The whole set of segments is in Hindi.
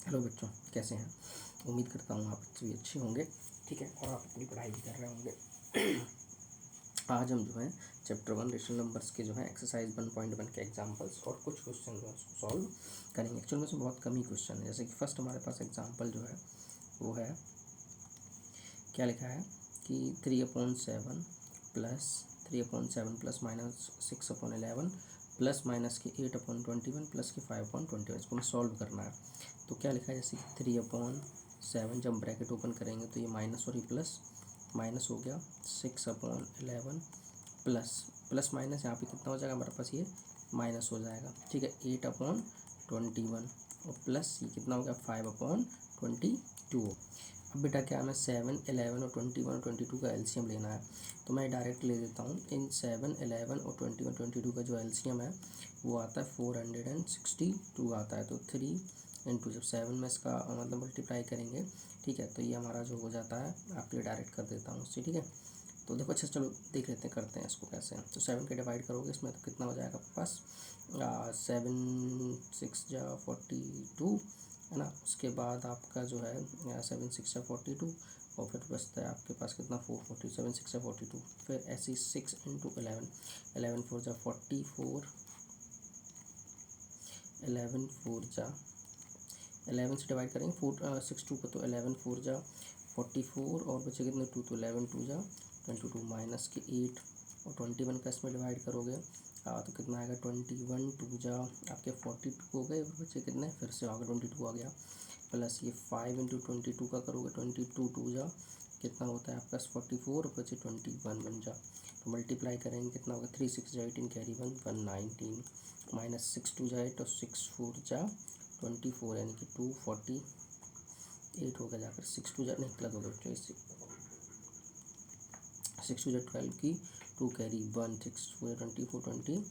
हेलो बच्चों, कैसे हैं? उम्मीद करता हूँ आप भी अच्छे होंगे, ठीक है, और आप अपनी पढ़ाई भी कर रहे होंगे। आज हम जो है चैप्टर 1 रेशनल नंबर्स के जो है एक्सरसाइज 1.1 के एग्जांपल्स और कुछ क्वेश्चन जो है उसको सॉल्व करेंगे। एक्चुअल में से बहुत कम ही क्वेश्चन है। जैसे कि फर्स्ट हमारे पास एग्जांपल जो है वो है, क्या लिखा है कि 3/7 plus 3/7 plus minus 6/11 plus minus के 8/21 प्लस के 5/21, इसको हमें सॉल्व करना है। तो क्या लिखा है, जैसे कि 3/7 जब ब्रैकेट ओपन करेंगे तो ये माइनस और ये प्लस माइनस हो गया, 6/11 प्लस प्लस माइनस यहाँ पे कितना हो जाएगा हमारे पास, ये माइनस हो जाएगा, ठीक है, 8/21 और प्लस ये कितना हो गया 5/22। अब बेटा क्या हमें 7, 11 और 21 और 22 का एलसीएम लेना है। तो मैं डायरेक्ट ले देता हूँ। इन 7, 11 और 21, 22 का जो एलसीएम है वो आता है 462 आता है। तो 3 इंटू जब 7 में इसका मतलब मल्टीप्लाई करेंगे, ठीक है, तो ये हमारा जो हो जाता है, आपके लिए डायरेक्ट कर देता हूँ उससे, ठीक है। तो देखो अच्छा, चलो देख लेते हैं, करते हैं इसको कैसे हैं। तो 7 के डिवाइड करोगे इसमें तो कितना हो जाएगा आपके पास, 7 6 जा 42 है ना। उसके बाद आपका जो है 7 6 जा 42 और फिर बचता है आपके पास कितना 440, 7 6 जा 42, फिर ऐसे 6 इंटू 11, 11 4 जा 44, 11 4 जा 11 से डिवाइड करेंगे 6 2 को, तो 11 4 जा 44 और बचे कितने 2, तो 11 2 जा 22 माइनस के 8 और 21 का इसमें डिवाइड करोगे तो कितना आएगा 21 2 जा आपके 42 हो गए और बचे कितने, फिर से आ गया 22 आ गया, प्लस ये 5 इंटू 22 का करोगे 22 2 जा कितना होता है आपका 44 और बचे 21 बन जा। तो मल्टीप्लाई करेंगे कितना होगा 3 6 जा 18 कैरी 1 119 माइनस 6 2 जा 8 और 6 4 जा 24 यानी कि 248 होगा जाकर। 6 2 जा नहीं गलत होगा बच्चों, 6 2 जा 12 की 2 कैरी 1 6 4 24 25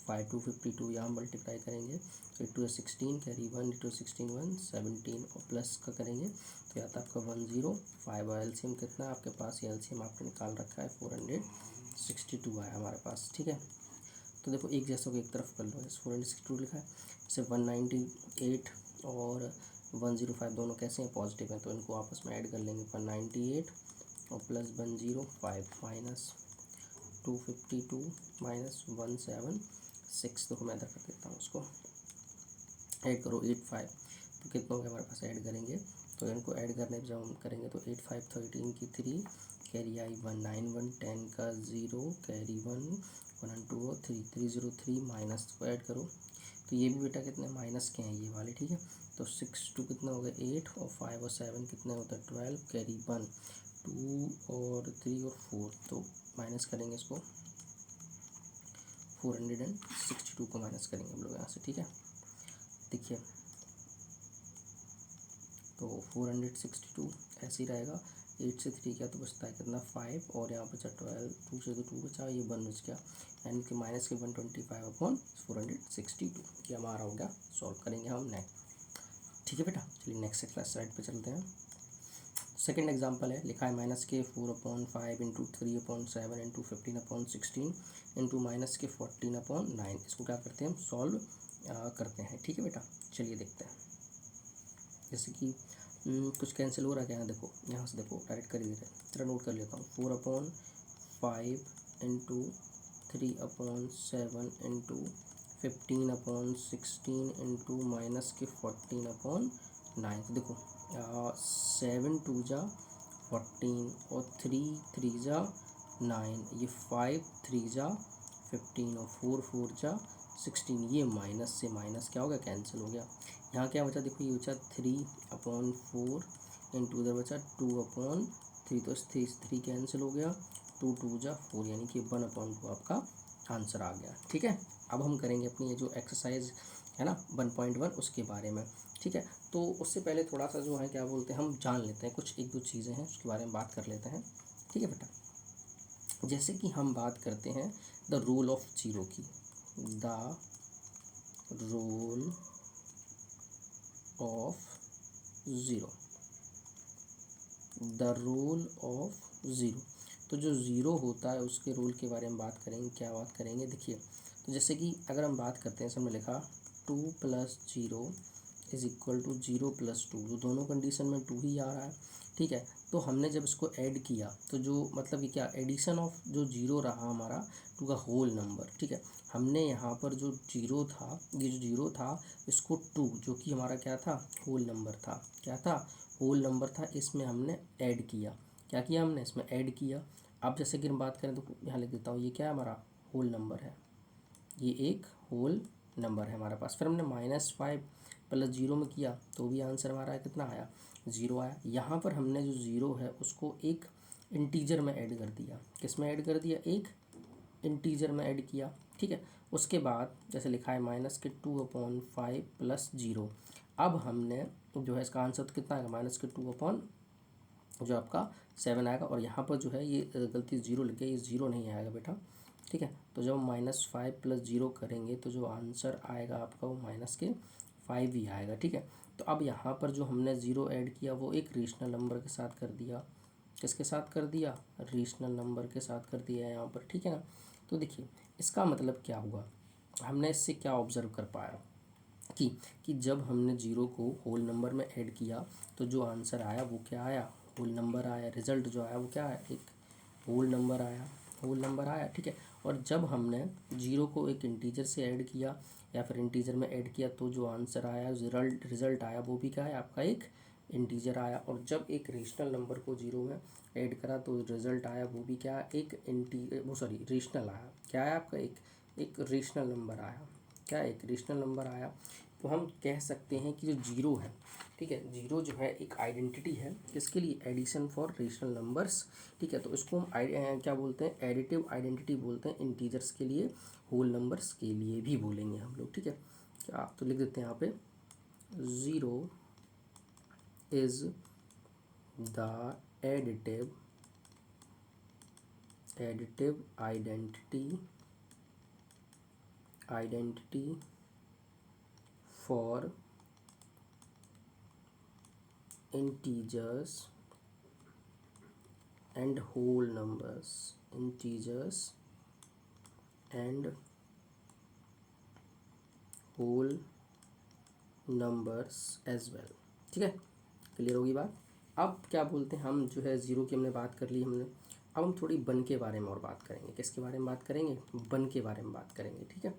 252 यहाँ मल्टीप्लाई करेंगे 8 2 16 कैरी 1 8 2 16 1 17 और प्लस का करेंगे तो यहाँ आपका 105 और एलसीएम कितना आपके पास, ये एलसीएम आपने निकाल रखा है 462 है हमारे पास, ठीक है। तो देखो एक जैसा को एक तरफ कर लो, 462 लिखा है, जैसे 198 और 105 दोनों कैसे हैं, पॉजिटिव हैं, तो इनको आपस में ऐड कर लेंगे। 198 और प्लस 105 माइनस 252 माइनस 176, देखो मैं इधर कर देता हूँ उसको, ऐड करो 85 तो कितना हो गया हमारे पास, ऐड करेंगे तो इनको ऐड करने जब हम करेंगे तो 8 5 13 की 3 कैरी आई 1 9 1 10 का 0 कैरी 1 1 2 3 303 माइनस को ऐड करो तो ये भी बेटा कितने माइनस के हैं ये वाले, ठीक है। तो 6 2 कितना हो गया 8 और 5 और 7 कितने होता है 12 कैरी 1 2 और 3 और 4, तो माइनस करेंगे इसको 462 को माइनस करेंगे हम लोग यहाँ से, ठीक है। देखिए तो 462 ऐसे ही रहेगा, 8 से 3 क्या तो बचता है कितना 5 और यहाँ बचा 12, 2 से तो 2 बचा, ये 1 बच गया, यानी कि माइनस के 125/462 ये हमारा हो गया। सॉल्व करेंगे हम नेक्स्ट, ठीक है बेटा। चलिए नेक्स्ट क्लास स्लाइड पे चलते हैं। सेकेंड एग्जाम्पल है, लिखा है माइनस के 4/5 इंटू 3/7 इंटू 15/16 इंटू माइनस के 14/9, इसको क्या करते हैं हम सॉल्व करते हैं, ठीक है बेटा। चलिए देखते हैं। जैसे कि कुछ कैंसिल हो रहा है क्या, यहाँ देखो, यहाँ से देखो डायरेक्ट कर ही दे रहे हैं, चलो नोट कर लेता हूँ। 4/5 इंटू 3/7 इंटू 15/16 इंटू माइनस के 14/9, तो देखो 7 2 जा 14 और 3 3 जा 9, ये 5 3 जा 15 और 4 4 जा 16, ये माइनस से माइनस क्या हो गया कैंसिल हो गया। यहाँ क्या बचा, देखो ये बचा 3/4 इंटू उधर बचा 2/3, तो 3 कैंसिल हो गया, 2 2 जा 4 यानी कि 1/2 आपका आंसर आ गया, ठीक है। अब हम करेंगे अपनी ये जो एक्सरसाइज है ना 1.1 उसके बारे में, ठीक है। तो उससे पहले थोड़ा सा जो है क्या बोलते हैं, हम जान लेते हैं कुछ एक दो चीज़ें हैं उसके बारे में बात कर लेते हैं, ठीक है बेटा। जैसे कि हम बात करते हैं द रूल ऑफ जीरो की, the rule of zero, the rule of zero. तो जो ज़ीरो होता है उसके रूल के बारे में बात करेंगे। क्या बात करेंगे, देखिए तो जैसे कि अगर हम बात करते हैं, हमने लिखा 2 + 0 इज इक्वल टू 0 + 2, जो दोनों कंडीशन में 2 ही आ रहा है, ठीक है। तो हमने जब इसको ऐड किया तो जो मतलब ये क्या एडिशन ऑफ जो 0 रहा हमारा टू का होल नंबर, ठीक है। हमने यहाँ पर जो 0 था, ये जो 0 था इसको 2 जो कि हमारा क्या था होल नंबर था, क्या था होल नंबर था, इसमें हमने ऐड किया। क्या किया हमने इसमें ऐड किया। अब जैसे कि हम बात करें तो यहाँ लिख देता हूँ, ये क्या है हमारा होल नंबर है, ये एक होल नंबर है हमारे पास। फिर हमने -5 + 0 में किया तो भी आंसर हमारा कितना आया 0 आया। यहाँ पर हमने जो 0 है उसको एक इंटीजर में ऐड कर दिया। किस में ऐड कर दिया, एक इंटीजर में ऐड किया, ठीक है। उसके बाद जैसे लिखा है -2/5 + 0। अब हमने जो है इसका आंसर तो कितना आएगा -2 जो आपका 7 आएगा। और यहाँ पर जो है ये गलती 0 लिख गया, ये 0 नहीं आएगा बेटा, ठीक है। तो जब -5 + 0 करेंगे तो जो आंसर आएगा आपका वो -5 ही आएगा, ठीक है। तो अब यहाँ पर जो हमने 0 ऐड किया वो एक रेशनल नंबर के साथ कर दिया। किसके साथ कर दिया, रेशनल नंबर के साथ कर दिया यहाँ पर, ठीक है ना। तो देखिए इसका मतलब क्या हुआ, हमने इससे क्या ऑब्ज़र्व कर पाया कि जब हमने 0 को होल नंबर में ऐड किया तो जो आंसर आया वो क्या आया, होल नंबर आया। रिज़ल्ट जो आया वो क्या आया, एक होल नंबर आया, होल नंबर आया, ठीक है। और जब हमने 0 को एक इंटीजर से ऐड किया या फिर इंटीजर में ऐड किया तो जो आंसर आया, रिज़ल्ट आया वो भी क्या है आपका एक इंटीजर आया। और जब एक रेशनल नंबर को 0 में ऐड करा तो रिज़ल्ट आया वो भी क्या, एक रेशनल आया। क्या है आपका एक रेशनल नंबर आया, क्या एक रेशनल नंबर आया। तो हम कह सकते हैं कि जो 0 है, ठीक है, 0 जो है एक आइडेंटिटी है किसके लिए, एडिशन फॉर रेशनल नंबर्स, ठीक है। तो इसको हम क्या बोलते हैं, एडिटिव आइडेंटिटी बोलते हैं इंटीजर्स के लिए, होल नंबर्स के लिए भी बोलेंगे हम लोग, ठीक है। क्या आप तो लिख देते हैं यहाँ पे 0 is the additive identity for integers and whole numbers, integers and whole numbers as well, ठीक है। क्लियर होगी बात। अब क्या बोलते हैं हम, जो है 0 की हमने बात कर ली हमने, अब हम थोड़ी वन के बारे में और बात करेंगे। किसके बारे में बात करेंगे, वन के बारे में बात करेंगे, ठीक है।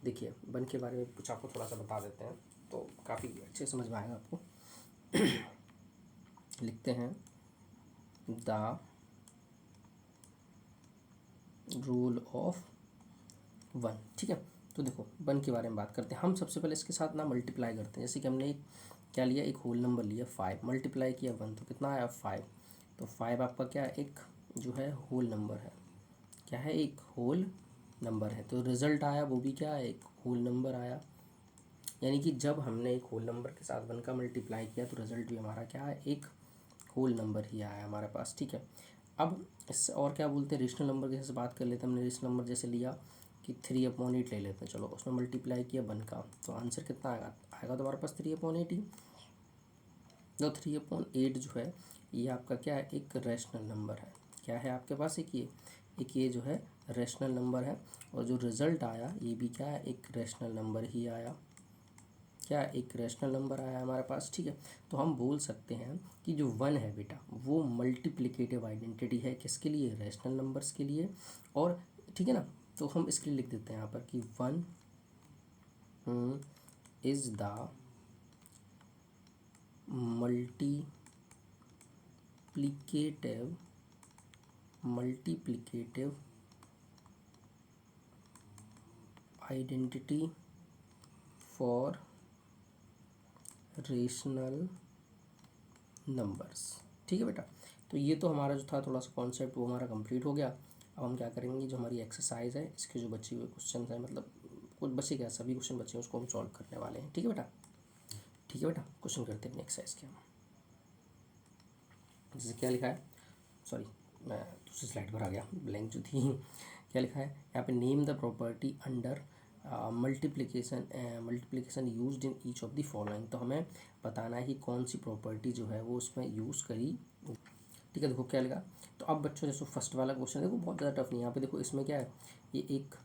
देखिए वन के बारे में कुछ आपको थोड़ा सा बता देते हैं तो काफ़ी अच्छे समझ में आएगा आपको। लिखते हैं द रूल ऑफ 1, ठीक है। तो देखो 1 के बारे में बात करते हैं हम। सबसे पहले इसके साथ ना मल्टीप्लाई करते हैं। जैसे कि हमने एक क्या लिया, एक होल नंबर लिया 5, मल्टीप्लाई किया 1 तो कितना आया 5। तो 5 आपका क्या एक जो है होल नंबर है, क्या है एक होल नंबर है। तो रिज़ल्ट आया वो भी क्या है, एक होल नंबर आया। यानी कि जब हमने एक होल नंबर के साथ 1 का मल्टीप्लाई किया तो रिज़ल्ट भी हमारा क्या है, एक होल नंबर ही आया हमारे पास, ठीक है। अब इससे और क्या बोलते हैं, रेशनल नंबर की जैसे बात कर लेते हैं। हमने रेशनल नंबर जैसे लिया कि 3/8 ले लेते हैं, चलो उसमें मल्टीप्लाई किया 1 का तो आंसर कितना आएगा, तो हमारे पास 3/8 ही। तो 3/8 जो है ये आपका क्या है, एक रैशनल नंबर है। क्या है आपके पास, एक ये जो है रैशनल नंबर है। और जो रिज़ल्ट आया ये भी क्या है, एक रैशनल नंबर ही आया। क्या एक रैशनल नंबर आया हमारे पास, ठीक है। तो हम बोल सकते हैं कि जो 1 है बेटा वो मल्टीप्लिकेटिव आइडेंटिटी है किसके लिए, रैशनल नंबर्स के लिए। और ठीक है ना, तो हम इसके लिए लिख देते हैं यहाँ पर कि 1 is the multiplicative identity for rational numbers, ठीक है बेटा। तो ये तो हमारा जो था थोड़ा सा कॉन्सेप्ट वो हमारा कंप्लीट हो गया। अब हम क्या करेंगे, जो हमारी एक्सरसाइज है इसके जो बचे हुए क्वेश्चन हैं, मतलब कुछ बचे क्या, सभी क्वेश्चन बचे हैं उसको हम सॉल्व करने वाले हैं, ठीक है बेटा। ठीक है बेटा, क्वेश्चन करते हैं अपनी एक्सरसाइज के हम। जैसे क्या लिखा है, सॉरी मैं दूसरी स्लाइड पर आ गया, ब्लैंक जो थी। क्या लिखा है यहाँ पे, name the property under multiplication used in each of the following. तो हमें बताना है कि कौन सी प्रॉपर्टी जो है वो उसमें यूज़ करी, ठीक है। देखो क्या लिखा, तो अब बच्चों जैसे फर्स्ट वाला क्वेश्चन देखो बहुत ज़्यादा टफ नहीं है। यहाँ पे देखो इसमें क्या है, ये एक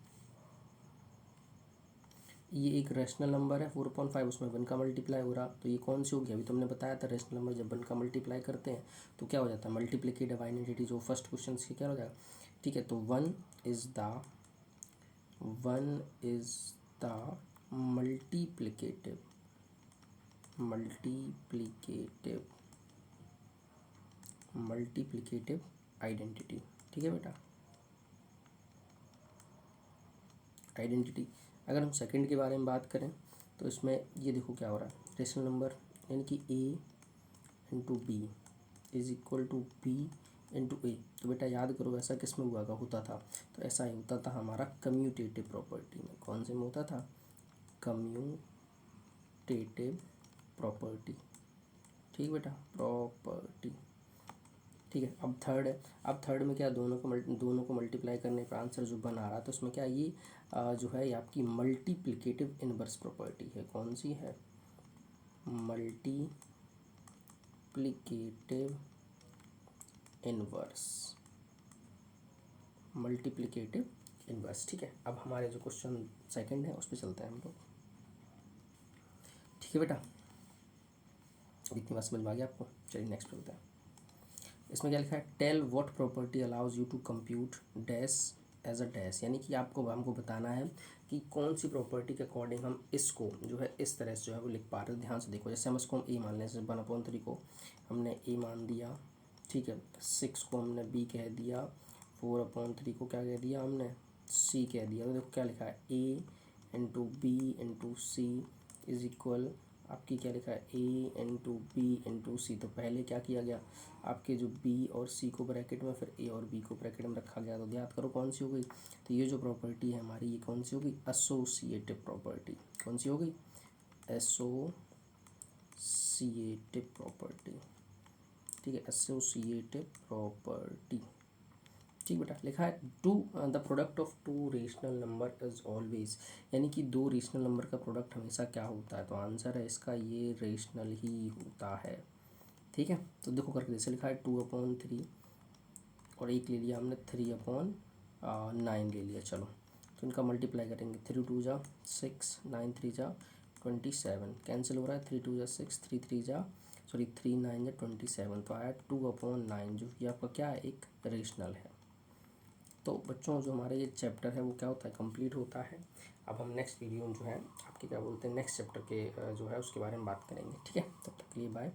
ये एक रेशनल नंबर है 4/5, उसमें 1 का मल्टीप्लाई हो रहा, तो ये कौन सी होगी? अभी तुमने बताया था रेशनल नंबर जब 1 का मल्टीप्लाई करते हैं तो क्या हो जाता है? मल्टीप्लिकेटिव आइडेंटिटी, जो फर्स्ट क्वेश्चन की क्या हो जाएगा? ठीक है, तो one is the multiplicative identity. ठीक है बेटा, आइडेंटिटी। अगर हम सेकंड के बारे में बात करें तो इसमें ये देखो क्या हो रहा है, रेशनल नंबर यानी कि a into B is equal to B into A. तो बेटा याद करो ऐसा किस में हुआ होता था? तो ऐसा ही होता था हमारा कम्यूटेटिव प्रॉपर्टी में। कौन से में होता था? Commutative property. ठीक बेटा, प्रॉपर्टी। ठीक है, अब थर्ड है। अब थर्ड में क्या, दोनों को मल्टीप्लाई करने पर आंसर जो बना रहा, तो उसमें क्या ये जो है ये आपकी मल्टीप्लिकेटिव इनवर्स प्रॉपर्टी है। कौन सी है? Multiplicative inverse. ठीक है, अब हमारे जो क्वेश्चन सेकंड है उस पर चलते हैं हम लोग। ठीक है बेटा, इतनी बात समझ में आ गया आपको? चलिए नेक्स्ट चलते हैं। इसमें क्या लिखा है? Tell what property allows you to compute dash as a dash, यानी कि आपको हमको बताना है कि कौन सी प्रॉपर्टी के अकॉर्डिंग हम इसको जो है इस तरह से जो है वो लिख पा रहे हैं। ध्यान से देखो, जैसे हम इसको हम ए मान लें, जैसे 1/3 को हमने ए मान दिया। ठीक है, 6 को हमने बी कह दिया, 4/3 को क्या कह दिया हमने? सी कह दिया। तो देखो क्या लिखा है, A into B into C is equal, आपकी क्या लिखा है? A into B into C. तो पहले क्या किया गया, आपके जो बी और सी को ब्रैकेट में, फिर ए और बी को ब्रैकेट में रखा गया। तो याद करो कौन सी हो गई? तो ये जो प्रॉपर्टी है हमारी, ये कौन सी हो गई? Associative property. कौन सी हो गई? Associative property. ठीक है, एसोसिएटिव प्रॉपर्टी। ठीक बेटा, लिखा है two the product of two rational number is always, यानी कि दो रेशनल नंबर का प्रोडक्ट हमेशा क्या होता है? तो आंसर है इसका ये रेशनल ही होता है। ठीक है, तो देखो करके जैसे लिखा है 2/3 और एक ले लिया हमने 3/9 ले लिया। चलो तो इनका मल्टीप्लाई करेंगे, 3 2 जा 6, 9 3 जा 27, कैंसिल हो रहा है, 3 2 जा 6, 3 3 जा 3 9 जा 27। तो आया 2/9, जो कि आपका क्या है? एक रेशनल है। तो बच्चों जो हमारा ये चैप्टर है वो क्या होता है? कंप्लीट होता है। अब हम नेक्स्ट वीडियो जो है आपके क्या बोलते हैं नेक्स्ट चैप्टर के जो है उसके बारे में बात करेंगे। ठीक है, तब तक के लिए बाय।